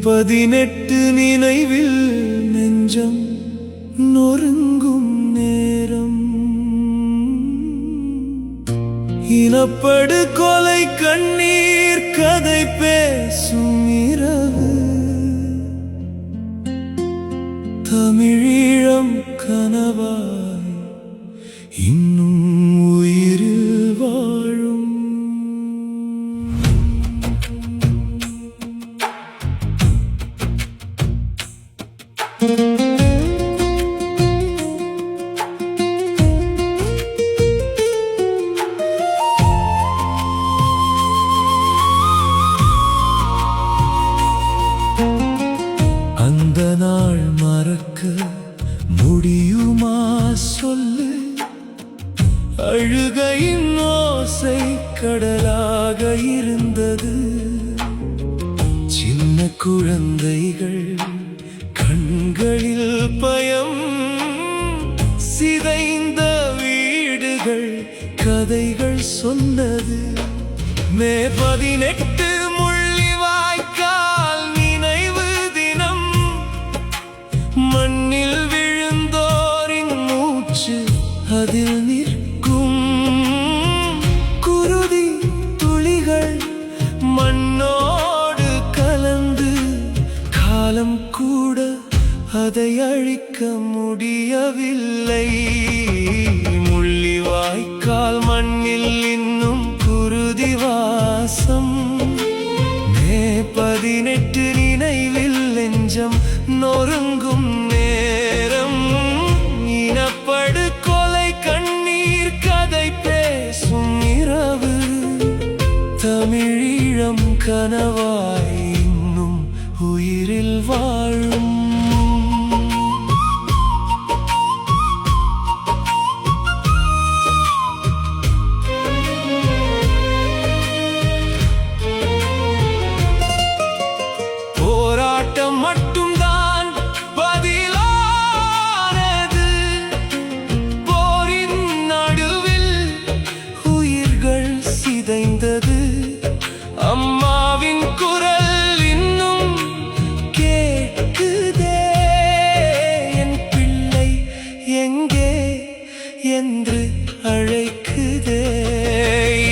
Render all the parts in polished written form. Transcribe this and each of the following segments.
18 நினைவில் நெஞ்சம் நொறுங்கும் நேரம். இனப்படு கொலை கண்ணீர் கதை பேசும் இரவு. தமிழீழம் கனவாய் இன்னும் உயிரில் வாழும். அந்த நாள் மறக்க முடியுமா சொல்லு? அழுகையின் ஓசை கடலாக இருந்தது. சின்ன குழந்தைகள் கண்களில் பயம், சிதைந்த வீடுகள் கதைகள் சொன்னது. மே 18 முள்ளிவாய்க்கால் நினைவு தினம். மண்ணில் விழுந்தோரின் மூச்சு அதில் நிற்கும். குருதி துளிகள் மண்ணோடு கலந்து, காலம் கூட அதை அழிக்க முடியவில்லை. முள்ளிவாய்க்கால் மண்ணில் இன்னும் குருதி வாசம். மே 18 நினைவில் நெஞ்சம் நொறுங்கும் நேரம். இனப்படு கொலை கண்ணீர் கதை பேசும் இரவு. தமிழீழம் கனவாய் இன்னும் உயிரில் வாழும். போராட்டம் மட்டும்தான் பதிலானது. போரின் நடுவில் உயிர்கள் சிதைந்தது. அம்மாவின் குரல் இன்னும் கேட்குதே. என் பிள்ளை எங்கே என்று அழைக்குதே.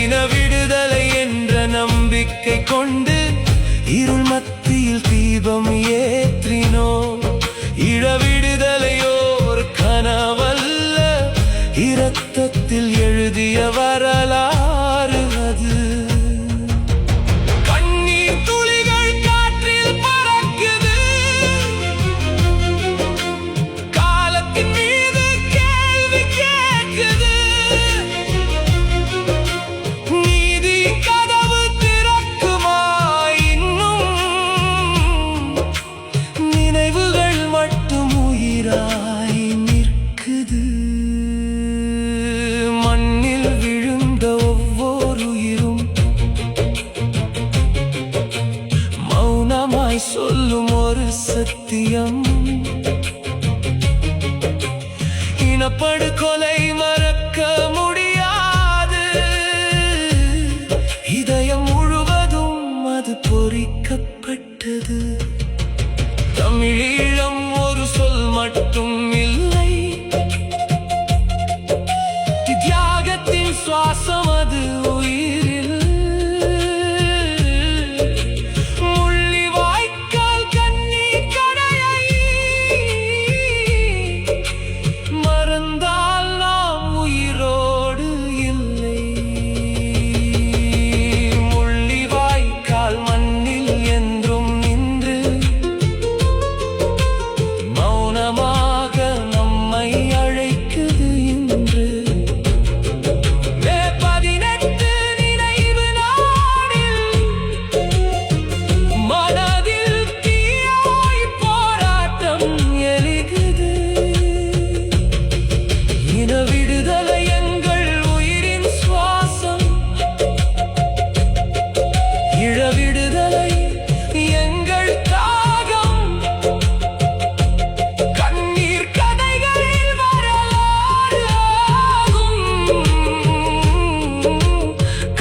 இன விடுதலை என்ற நம்பிக்கை கொண்டு இருள் மத்தியில் தீபம் ஏற்றினோம். இழ விடுதலையோர் கனவல்ல, இரத்தத்தில் எழுதிய வரலாறு அது. கண்ணீர் துளிகள் காற்றில் பறக்குது. காலத்தின் மீது கேள்வி கேட்குது. நீதி கதவு திறக்குமா? இன்னும் நினைவுகள் மட்டும் உயிராய் நிற்குது. மண்ணில் விழுந்த ஒவ்வொரு உயிரும் மௌனமாய் சொல்லும் ஒரு சத்தியம். இனப்படு கொலை மறக்க முடியாது. இதயம் முழுவதும் அது பொறிக்கப்பட்டது. தமிழீழம் ஒரு சொல் மட்டும் இல்லை, தியாகத்தின் சுவாசம் அது உயிரில். முள்ளிவாய்க்கால் கண்ணீர் கரையை மறந்தால் நாம் உயிரோடு இல்லை. முள்ளிவாய்க்கால் மண்ணில் என்றும் நின்று மௌனமாக நம்மை அழைக்குது இன்று. மே 18 நினைவு நாளில் மனதில் தீயாய் போராட்டம் எழுகுது. இன விடுதலை எங்கள் உயிரின் சுவாசம். இழ விடுதலை எங்கள் தாகம். கண்ணீர் கதைகளில் வரலாறு ஆகும்.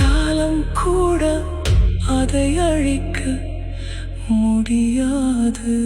காலம் கூட அதை அழிக்க முடியாது.